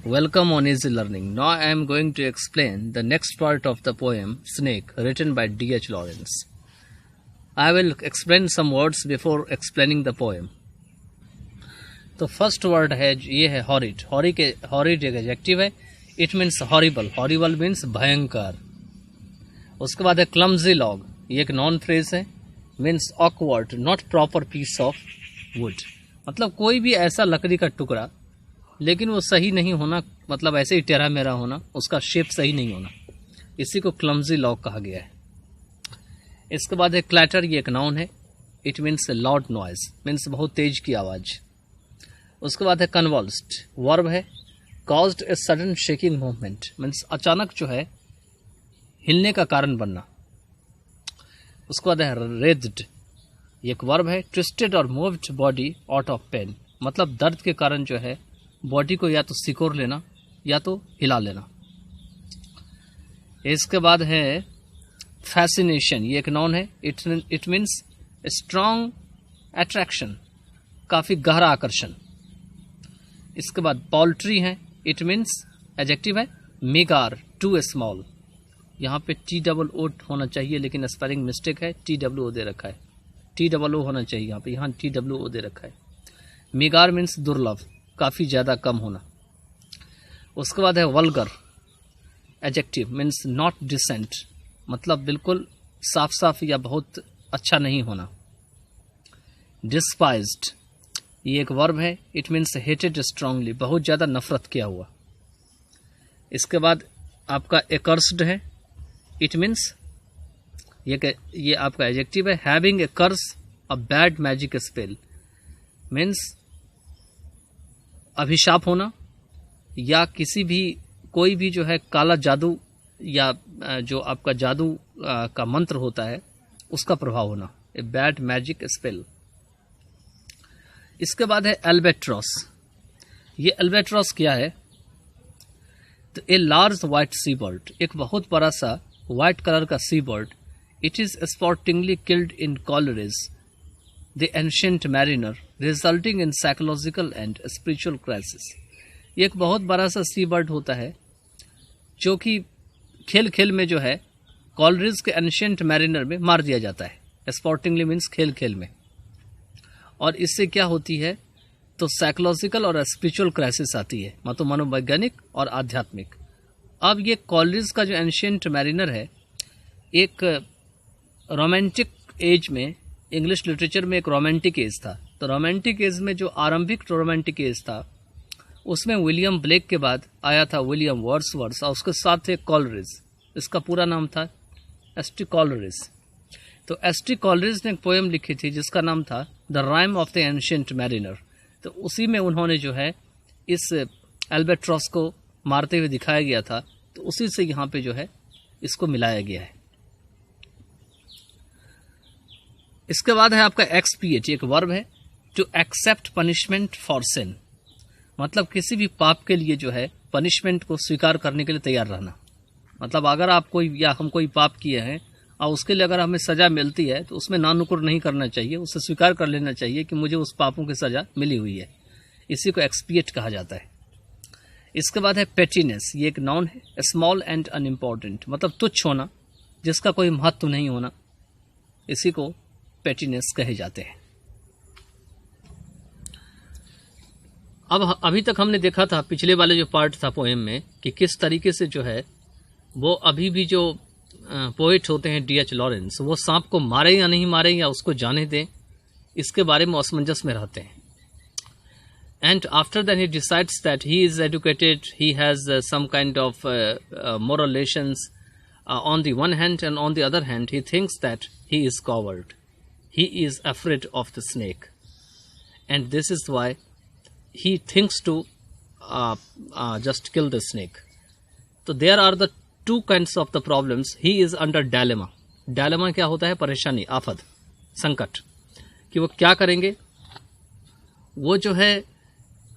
Welcome on Easy Learning. Now I am going to explain the next part of the poem Snake, written by D.H. Lawrence. I will explain some words before explaining the poem. तो first word है ये है horrid. Horrid एक adjective है. It means horrible. Horrible means भयंकर. उसके बाद है क्लमजी लॉग. ये एक नॉन फ्रेज है. Means awkward, not proper piece of wood. मतलब कोई भी ऐसा लकड़ी का टुकड़ा लेकिन वो सही नहीं होना, मतलब ऐसे ही टेढ़ा मेढ़ा होना, उसका शेप सही नहीं होना, इसी को क्लमजी लॉग कहा गया है. इसके बाद है क्लैटर. ये एक नाउन है. It means loud noise, means बहुत तेज की आवाज़. उसके बाद है कन्वल्स्ड. वर्ब है. Caused a sudden shaking movement, means अचानक जो है हिलने का कारण बनना. उसके बाद है रेज्ड. ये एक वर्ब है. ट्विस्टेड और moved body out of pain, मतलब दर्द के कारण जो है बॉडी को या तो सिकोड़ लेना या तो हिला लेना. इसके बाद है फैसिनेशन. ये एक नाउन है. इट मीन्स स्ट्रॉन्ग अट्रैक्शन, काफी गहरा आकर्षण. इसके बाद पॉल्ट्री है. इट मीन्स एडजेक्टिव है. मेगार, टू स्मॉल. यहाँ पे TOO होना चाहिए लेकिन स्पेलिंग मिस्टेक है. TWO दे रखा है. TOO होना चाहिए यहाँ पे, यहाँ TWO दे रखा है. मेगार मीन्स दुर्लभ, काफी ज्यादा कम होना. उसके बाद है vulgar. Adjective means not decent, मतलब बिल्कुल साफ साफ या बहुत अच्छा नहीं होना. डिस्पाइज्ड. ये एक वर्ब है. इट मीन्स हेटेड स्ट्रांगली, बहुत ज्यादा नफरत किया हुआ. इसके बाद आपका एकर्स्ड है. इट मीन्स ये आपका एडजेक्टिव है. Having a curse, a bad magic spell, means अभिशाप होना या किसी भी कोई भी जो है काला जादू या जो आपका जादू का मंत्र होता है उसका प्रभाव होना. A bad magic spell. इसके बाद है एल्बेट्रॉस. ये एल्बेट्रॉस क्या है? तो a large white sea bird, एक बहुत बड़ा सा व्हाइट कलर का sea bird. It is sportingly killed in Coleridge the ancient mariner resulting in psychological and spiritual crisis. ये एक बहुत बड़ा सा सी बर्ड होता है जो कि खेल खेल में जो है कॉलरेज के एंशिएंट मैरिनर में मार दिया जाता है. स्पॉटिंगली मीन्स खेल खेल में. और इससे क्या होती है तो साइकोलॉजिकल और स्पिरिचुअल क्राइसिस आती है, मतलब मनोवैज्ञानिक और आध्यात्मिक. अब ये कॉलरेज का जो एंशिएंट मैरिनर है एक रोमांटिक एज में, इंग्लिश लिटरेचर में एक रोमांटिक एज था. तो रोमांटिक एज में जो आरंभिक रोमांटिक एज था उसमें विलियम ब्लेक के बाद आया था विलियम वर्ड्सवर्थ और उसके साथ थे कॉलरेज. इसका पूरा नाम था एस.टी. कॉलरेज. तो एस.टी. कॉलरेज ने एक पोएम लिखी थी जिसका नाम था the rhyme of the ancient mariner. तो उसी में उन्होंने जो है इस एल्बेट्रॉस को मारते हुए दिखाया गया था. तो उसी से यहाँ पे जो है इसको मिलाया गया है. इसके बाद है आपका एक्सपिएट. एक वर्ब है. टू एक्सेप्ट पनिशमेंट फॉर सिन, मतलब किसी भी पाप के लिए जो है पनिशमेंट को स्वीकार करने के लिए तैयार रहना. मतलब अगर आप कोई या हम कोई पाप किए हैं और उसके लिए अगर हमें सजा मिलती है तो उसमें नानुकुर नहीं करना चाहिए, उसे स्वीकार कर लेना चाहिए कि मुझे उस पापों की सजा मिली हुई है. इसी को एक्सपिएट कहा जाता है. इसके बाद है पेटीनेस. ये एक नाउन है. स्मॉल एंड अनइम्पोर्टेंट, मतलब तुच्छ होना, जिसका कोई महत्व नहीं होना, इसी को पेटीनेस कहे जाते हैं. अब अभी तक हमने देखा था पिछले वाले जो पार्ट था पोएम में कि किस तरीके से जो है वो अभी भी जो पोएट होते हैं D.H. लॉरेंस, वो सांप को मारे या नहीं मारे या उसको जाने दें, इसके बारे में असमंजस में रहते हैं. And after that he decides that he is educated, he has some kind of moral lessons on the one hand and on the other hand he thinks that he is coward, he is afraid of the snake, and this is why he thinks to just kill the snake. So there are the two kinds of the problems. He is under dilemma. Dilemma क्या होता है? परेशानी, आफत, संकट, कि वो क्या करेंगे. वो जो है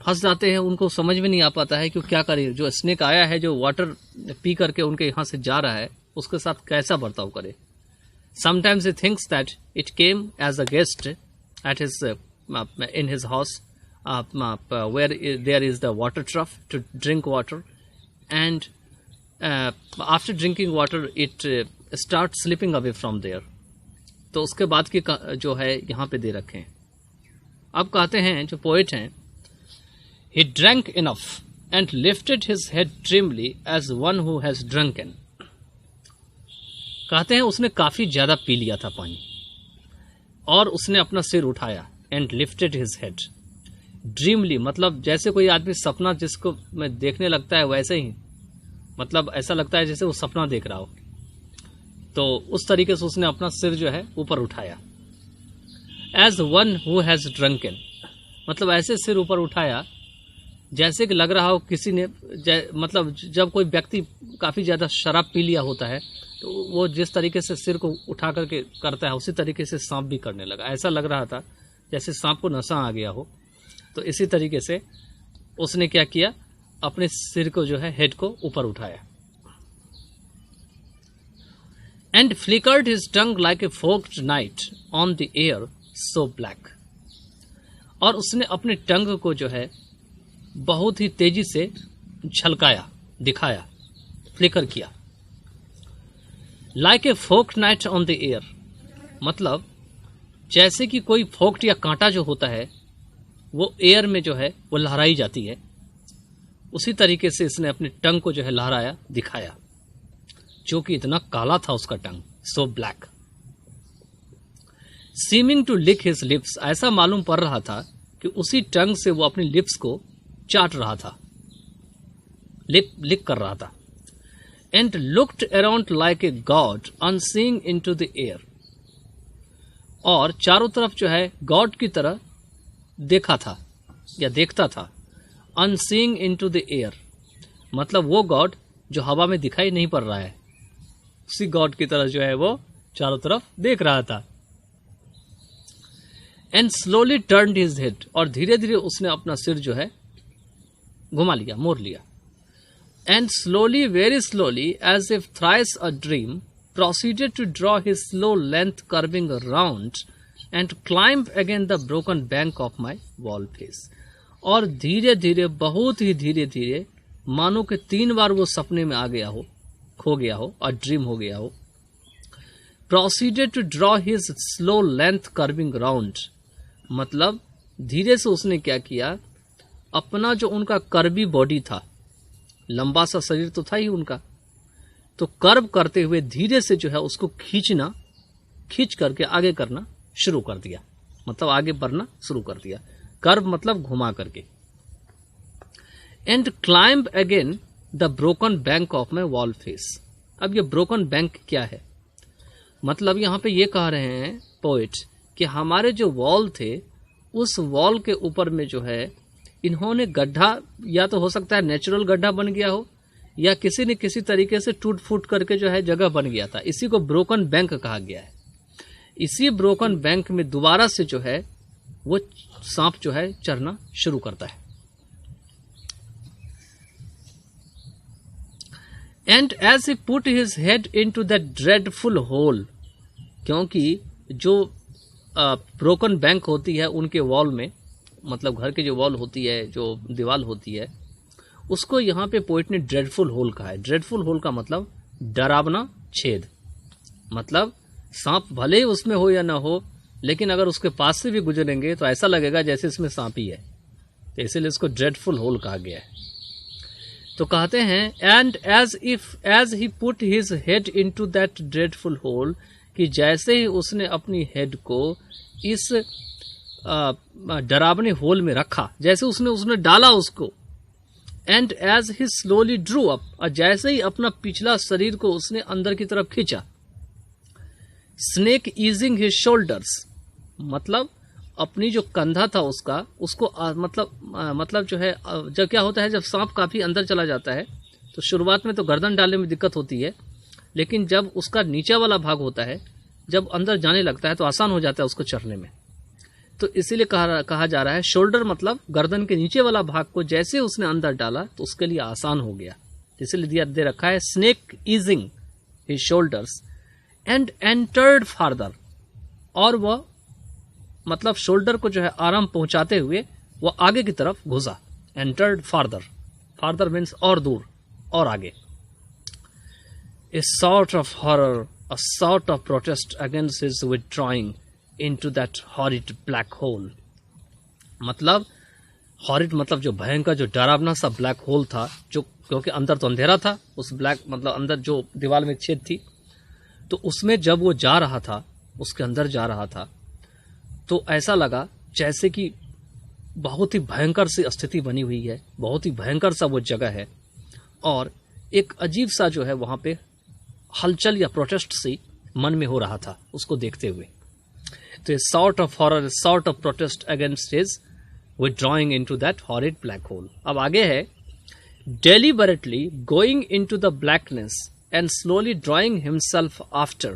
फंस जाते हैं, उनको समझ में नहीं आ पाता है कि वो क्या करें. जो स्नेक आया है, जो वाटर पी करके उनके यहाँ से जा रहा है, उसके साथ कैसा बर्ताव करे. Sometimes he thinks that it came as a guest at his in his house, where there is the water trough to drink water, and after drinking water it starts slipping away from there. तो उसके बाद की जो है यहाँ पे दे रखे हैं. अब कहते हैं जो पोएट हैं, he drank enough and lifted his head dreamily as one who has drunken. कहते हैं उसने काफी ज्यादा पी लिया था पानी और उसने अपना सिर उठाया. एंड लिफ्टेड हिज हेड ड्रीमली, मतलब जैसे कोई आदमी सपना जिसको मैं देखने लगता है वैसे ही, मतलब ऐसा लगता है जैसे वो सपना देख रहा हो. तो उस तरीके से उसने अपना सिर जो है ऊपर उठाया. As one who has drunken, मतलब ऐसे सिर ऊपर उठाया जैसे कि लग रहा हो किसी ने, मतलब जब कोई व्यक्ति काफी ज्यादा शराब पी लिया होता है तो वो जिस तरीके से सिर को उठा करके करता है उसी तरीके से सांप भी करने लगा. ऐसा लग रहा था जैसे सांप को नशा आ गया हो. तो इसी तरीके से उसने क्या किया, अपने सिर को जो है हेड को ऊपर उठाया. And flickered his tongue like a forked night on the air so black, और उसने अपने टंग को जो है बहुत ही तेजी से झलकाया, दिखाया, फ्लिकर किया. Like a forked night on the air, मतलब जैसे कि कोई फोक्ट या कांटा जो होता है वो एयर में जो है वो लहराई जाती है, उसी तरीके से इसने अपने टंग को जो है लहराया, दिखाया, जो कि इतना काला था उसका tongue, so black. Seeming to lick his lips, ऐसा मालूम पड़ रहा था कि उसी टंग से वो अपनी लिप्स को चाट रहा था, लिक कर रहा था. And looked around like a god unseeing into the air, और चारों तरफ जो है गॉड की तरह देखा था या देखता था. अनसीइंग इनटू द एयर, मतलब वो गॉड जो हवा में दिखाई नहीं पड़ रहा है, उसी गॉड की तरह जो है वो चारों तरफ देख रहा था. And slowly turned his head, और धीरे धीरे उसने अपना सिर जो है घुमा लिया, मोड़ लिया. And slowly, very slowly, as if thrice a dream, proceeded to draw his slow length curving around and climb again the broken bank of my wall face. और धीरे धीरे, बहुत ही धीरे धीरे, मानो कि 3 बार वो सपने में आ गया हो, खो गया हो और ड्रीम हो गया हो. Proceeded to draw his slow length curving round, मतलब धीरे से उसने क्या किया, अपना जो उनका कर्वी बॉडी था, लंबा सा शरीर तो था ही उनका, तो कर्व करते हुए धीरे से जो है उसको खींच करके आगे करना शुरू कर दिया, मतलब आगे बढ़ना शुरू कर दिया. कर्व मतलब घुमा करके. And climb again the broken bank of my wall face. अब ये ब्रोकन बैंक क्या है, मतलब यहां पे ये कह रहे हैं पोएट कि हमारे जो वॉल थे उस वॉल के ऊपर में जो है इन्होंने गड्ढा, या तो हो सकता है नेचुरल गड्ढा बन गया हो या किसी न किसी तरीके से टूट फूट करके जो है जगह बन गया था. इसी को ब्रोकन बैंक कहा गया है. इसी ब्रोकन बैंक में दोबारा से जो है वो सांप जो है चढ़ना शुरू करता है. And as he put his head into that dreadful hole, क्योंकि जो ब्रोकन बैंक होती है उनके वॉल में, मतलब घर की जो वॉल होती है, जो दीवार होती है, उसको यहाँ पे पोइट ने ड्रेडफुल होल कहा है. ड्रेडफुल होल का मतलब डरावना छेद, मतलब सांप भले ही उसमें हो या ना हो, लेकिन अगर उसके पास से भी गुजरेंगे तो ऐसा लगेगा जैसे इसमें सांप ही है, तो इसीलिए इसको ड्रेडफुल होल कहा गया है. तो कहते हैं and as he put his head into that dreadful hole, कि जैसे ही उसने अपनी हेड को इस डरावने होल में रखा, जैसे उसने डाला उसको, and as he slowly drew up, और जैसे ही अपना पिछला शरीर को उसने अंदर की तरफ खींचा, स्नेक ईजिंग हिज शोल्डर्स, मतलब अपनी जो कंधा था उसका, उसको मतलब जो है, जब क्या होता है, जब सांप काफी अंदर चला जाता है तो शुरुआत में तो गर्दन डालने में दिक्कत होती है, लेकिन जब उसका नीचे वाला भाग होता है, जब अंदर जाने लगता है तो आसान हो जाता है उसको चढ़ने में. तो इसीलिए कहा जा रहा है शोल्डर, मतलब गर्दन के नीचे वाला भाग को जैसे उसने अंदर डाला तो उसके लिए आसान हो गया, इसलिए दे रखा है snake easing his shoulders and entered farther, और वह मतलब शोल्डर को जो है आराम पहुंचाते हुए वो आगे की तरफ घुसा, एंटर्ड फार्दर, फार्दर मीन्स और दूर और आगे। A sort of horror, a sort of protest against his withdrawing into that horrid black hole। मतलब हॉरिड मतलब जो भयंकर, जो डरावना सा ब्लैक होल था, जो क्योंकि अंदर तो अंधेरा था, उस ब्लैक मतलब अंदर जो दीवार में छेद थी, तो उसमें जब वो जा रहा था, उसके अंदर जा रहा था, तो ऐसा लगा जैसे कि बहुत ही भयंकर सी स्थिति बनी हुई है, बहुत ही भयंकर सा वो जगह है, और एक अजीब सा जो है वहां पे हलचल या प्रोटेस्ट सी मन में हो रहा था उसको देखते हुए। तो sort of horror, sort of protest against his withdrawing into that horrid black hole। अब आगे है, deliberately going into the blackness and slowly drawing himself after,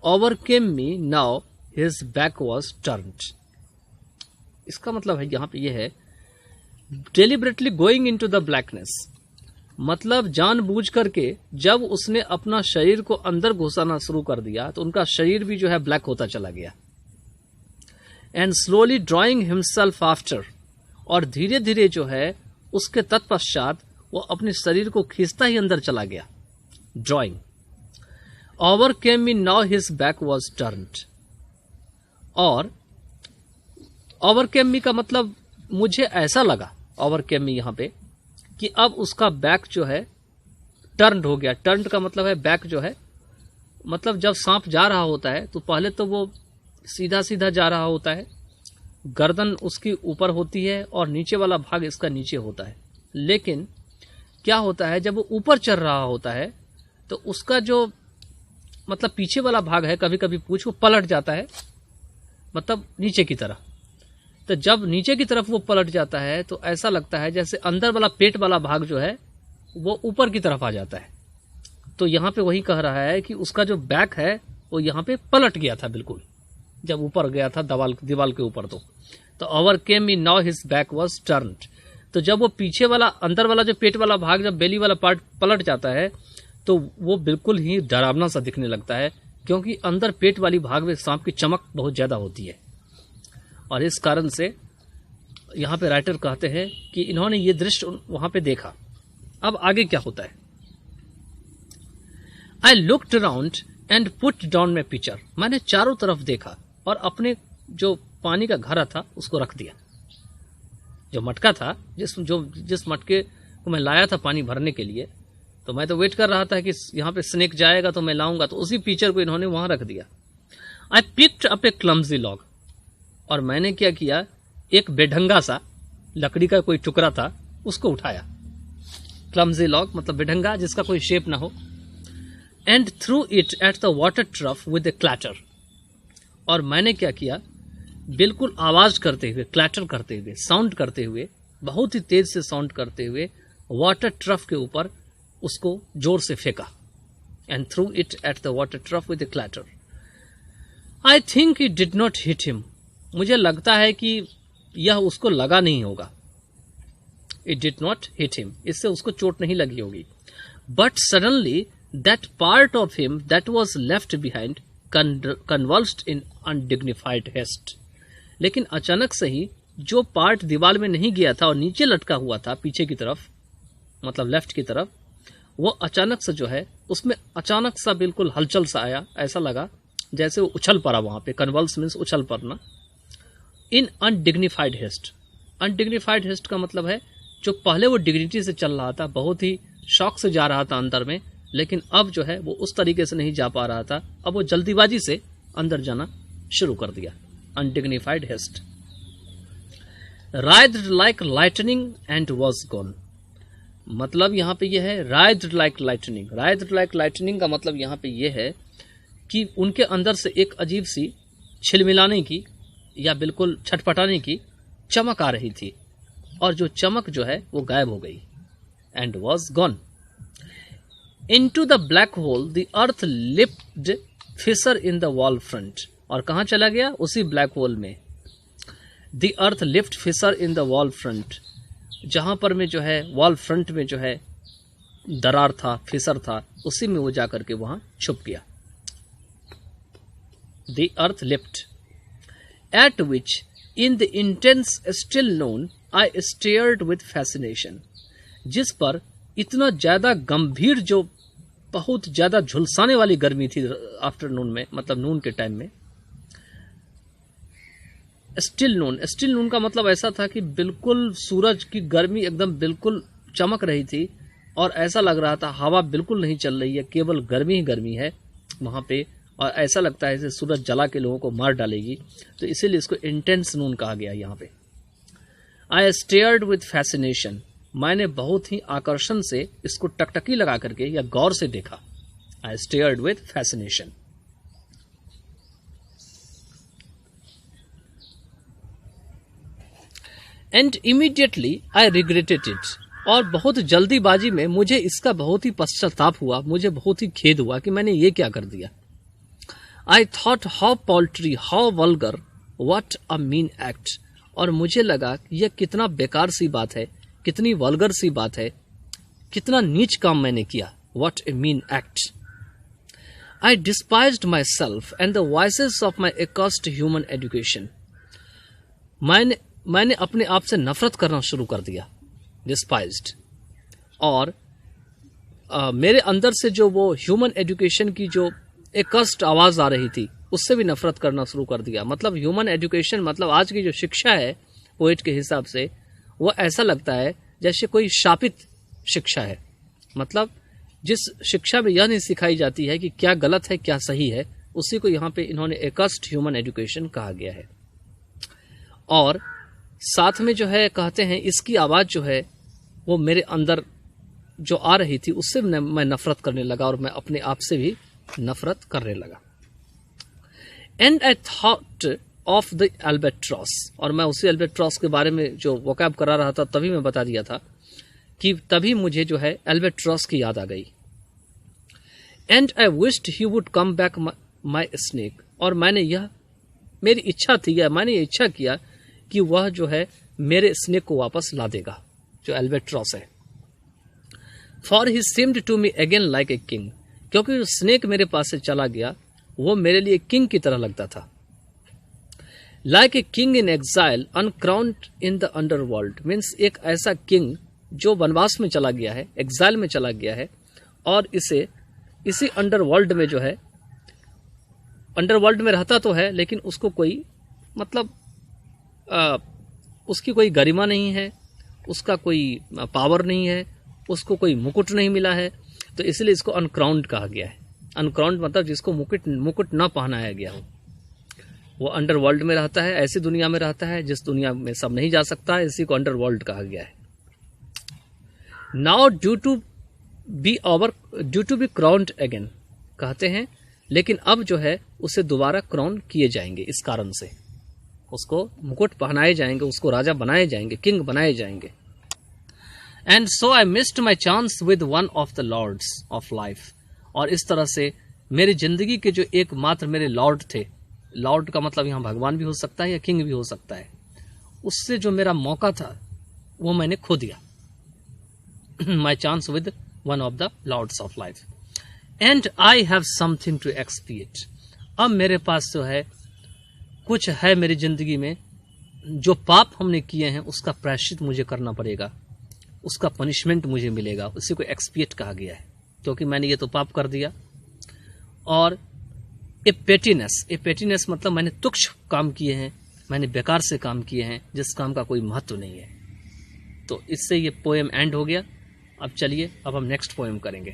overcame me now his back was turned। इसका मतलब है यहां पे ये है, deliberately going into the blackness मतलब जानबूझ करके जब उसने अपना शरीर को अंदर घुसाना शुरू कर दिया तो उनका शरीर भी जो है ब्लैक होता चला गया। And slowly drawing himself after, और धीरे धीरे जो है उसके तत्पश्चात वो अपने शरीर को खींचता ही अंदर चला गया। Drawing over came me now his back was turned, और ओवर केम मी का मतलब मुझे ऐसा लगा, ओवर केम मी यहां पे, कि अब उसका बैक जो है टर्न्ड हो गया। टर्न्ड का मतलब है बैक जो है, मतलब जब सांप जा रहा होता है तो पहले तो वो सीधा सीधा जा रहा होता है, गर्दन उसकी ऊपर होती है और नीचे वाला भाग इसका नीचे होता है। लेकिन क्या होता है, जब वो ऊपर चढ़ रहा होता है तो उसका जो मतलब पीछे वाला भाग है, कभी कभी पूंछ, वो पलट जाता है, मतलब नीचे की तरफ। तो जब नीचे की तरफ वो पलट जाता है तो ऐसा लगता है जैसे अंदर वाला पेट वाला भाग जो है वो ऊपर की तरफ आ जाता है। तो यहाँ पे वही कह रहा है कि उसका जो बैक है वो यहाँ पे पलट गया था बिल्कुल, जब ऊपर गया था दीवार के ऊपर। तो over came me now his back was turned, तो जब वो पीछे वाला अंदर वाला जो पेट वाला भाग, जब बेली वाला पार्ट पलट जाता है तो वो बिल्कुल ही डरावना सा दिखने लगता है, क्योंकि अंदर पेट वाली भाग में सांप की चमक बहुत ज्यादा होती है। और इस कारण से यहाँ पे राइटर कहते हैं कि इन्होंने ये दृश्य वहां पे देखा। अब आगे क्या होता है, I looked around and put down my picture, मैंने चारों तरफ देखा और अपने जो पानी का घड़ा था उसको रख दिया। जो मटका था, जिस मटके को मैं लाया था पानी भरने के लिए, तो मैं तो वेट कर रहा था कि यहाँ पे स्नेक जाएगा तो मैं लाऊंगा, तो उसी पिक्चर को इन्होंने वहां रख दिया। I picked up A clumsy log, और मैंने क्या किया, एक बेढंगा सा लकड़ी का कोई टुकड़ा था उसको उठाया। क्लम्जी लॉग मतलब बेढंगा, जिसका कोई शेप ना हो। And threw it at the water trough with a clatter, और मैंने क्या किया, बिल्कुल आवाज करते हुए, क्लैटर करते हुए, साउंड करते हुए, बहुत ही तेज से साउंड करते हुए वाटर ट्रफ के ऊपर उसको जोर से फेंका। And threw it at the water trough with a clatter. I think it did not hit him, मुझे लगता है कि यह उसको लगा नहीं होगा। It did not hit him, इससे उसको चोट नहीं लगी होगी। But suddenly that part of him that was left behind convulsed in undignified haste, लेकिन अचानक से ही जो पार्ट दीवार में नहीं गया था और नीचे लटका हुआ था पीछे की तरफ, मतलब लेफ्ट की तरफ, वो अचानक से जो है उसमें अचानक सा बिल्कुल हलचल सा आया। ऐसा लगा जैसे वो उछल पड़ा वहां पे। कन्वल्स मीन्स उछल पड़ना। इन अनडिग्निफाइड हेस्ट, अनडिग्निफाइड हेस्ट का मतलब है जो पहले वो डिग्निटी से चल रहा था, बहुत ही शौक से जा रहा था अंदर में, लेकिन अब जो है वो उस तरीके से नहीं जा पा रहा था, अब वो जल्दीबाजी से अंदर जाना शुरू कर दिया। Undignified haste. Raised like lightning and was gone, मतलब यहाँ पे ये है raised like lightning. Raised like lightning का मतलब यहाँ पे ये है कि उनके अंदर से एक अजीब सी छिलमिलाने की या बिल्कुल छटपटाने की चमक आ रही थी, और जो चमक जो है वो गायब हो गई। And was gone into the black hole the earth lipped fissure in the wall front, और कहाँ चला गया, उसी ब्लैक होल में। The earth lift fissure in the wall front, जहां पर में जो है वॉल फ्रंट में जो है दरार था, फिसर था, उसी में वो जाकर के वहां छुप गया। The earth lift eight which in the intense still Noon I stared with fascination, जिस पर इतना ज्यादा गंभीर, जो बहुत ज्यादा झुलसाने वाली गर्मी थी आफ्टरनून में, मतलब नून के टाइम में। स्टिल नून का मतलब ऐसा था कि बिल्कुल सूरज की गर्मी एकदम बिल्कुल चमक रही थी और ऐसा लग रहा था हवा बिल्कुल नहीं चल रही है, केवल गर्मी ही गर्मी है वहां पे, और ऐसा लगता है जैसे सूरज जला के लोगों को मार डालेगी, तो इसीलिए इसको इंटेंस नून कहा गया यहाँ पे। आई स्टेयर्ड विथ फैसिनेशन, मैंने बहुत ही आकर्षण से इसको टकटकी लगा करके या गौर से देखा। I stared with fascination. And immediately I regretted it, और बहुत जल्दीबाजी में मुझे इसका बहुत ही पश्चाताप हुआ, मुझे बहुत ही खेद हुआ कि मैंने ये क्या कर दिया। I thought how poultry, how vulgar, what a mean act, और मुझे लगा यह कितना बेकार सी बात है, कितनी वल्गर सी बात है, कितना नीच काम मैंने किया। What a mean act. I despised myself and the voices of my accursed human education, मैंने अपने आप से नफरत करना शुरू कर दिया, डिस्पाइज्ड, और मेरे अंदर से जो वो ह्यूमन एजुकेशन की जो एक कष्ट आवाज आ रही थी उससे भी नफरत करना शुरू कर दिया। मतलब ह्यूमन एजुकेशन मतलब आज की जो शिक्षा है पोएट के हिसाब से, वो ऐसा लगता है जैसे कोई शापित शिक्षा है। मतलब जिस शिक्षा में यह नहीं सिखाई जाती है कि क्या गलत है क्या सही है, उसी को यहाँ पे इन्होंने एकस्ट ह्यूमन एजुकेशन कहा गया है। और साथ में जो है कहते हैं इसकी आवाज जो है वो मेरे अंदर जो आ रही थी उससे मैं नफरत करने लगा और मैं अपने आप से भी नफरत करने लगा। And I thought of the albatross, और मैं उसी एल्बेट्रॉस के बारे में जो वोकैब करा रहा था तभी मैं बता दिया था कि तभी मुझे जो है एल्बेट्रॉस की याद आ गई। And I wished he would come back my snake, और मेरी इच्छा थी या मैंने इच्छा किया कि वह जो है मेरे स्नेक को वापस ला देगा, जो एल्बेट्रॉस है। For he seemed to me again like a king, क्योंकि जो स्नेक मेरे पास से चला गया वो मेरे लिए किंग की तरह लगता था। Like a king in exile uncrowned in the underworld, means एक ऐसा किंग जो वनवास में चला गया है, एग्जाइल में चला गया है, और इसी अंडरवर्ल्ड में जो है, अंडरवर्ल्ड में रहता तो है लेकिन उसको कोई मतलब उसकी कोई गरिमा नहीं है, उसका कोई पावर नहीं है, उसको कोई मुकुट नहीं मिला है, तो इसलिए इसको अनक्राउंड कहा गया है। अनक्राउंड मतलब जिसको मुकुट न पहनाया गया हो, वो अंडरवर्ल्ड में रहता है, ऐसी दुनिया में रहता है जिस दुनिया में सब नहीं जा सकता है, इसी को अंडरवर्ल्ड कहा गया है। Now due to be crowned again, कहते हैं लेकिन अब जो है उसे दोबारा क्राउन किए जाएंगे, इस कारण से उसको मुकुट पहनाए जाएंगे, उसको राजा बनाए जाएंगे, किंग बनाए जाएंगे। And so I missed my chance with one of the lords of life, और इस तरह से मेरी जिंदगी के जो एकमात्र मेरे लॉर्ड थे, लॉर्ड का मतलब यहाँ भगवान भी हो सकता है या किंग भी हो सकता है, उससे जो मेरा मौका था वो मैंने खो दिया। My chance with one of the lords of life. And I have something to expiate, अब मेरे पास जो है कुछ है मेरी जिंदगी में, जो पाप हमने किए हैं उसका प्रायश्चित मुझे करना पड़ेगा, उसका पनिशमेंट मुझे मिलेगा, उसी को एक्सपिएट कहा गया है, क्योंकि मैंने ये तो पाप कर दिया। और ए पेटीनेस मतलब मैंने तुच्छ काम किए हैं, मैंने बेकार से काम किए हैं जिस काम का कोई महत्व नहीं है। तो इससे ये पोएम एंड हो गया। अब चलिए अब हम नेक्स्ट पोएम करेंगे।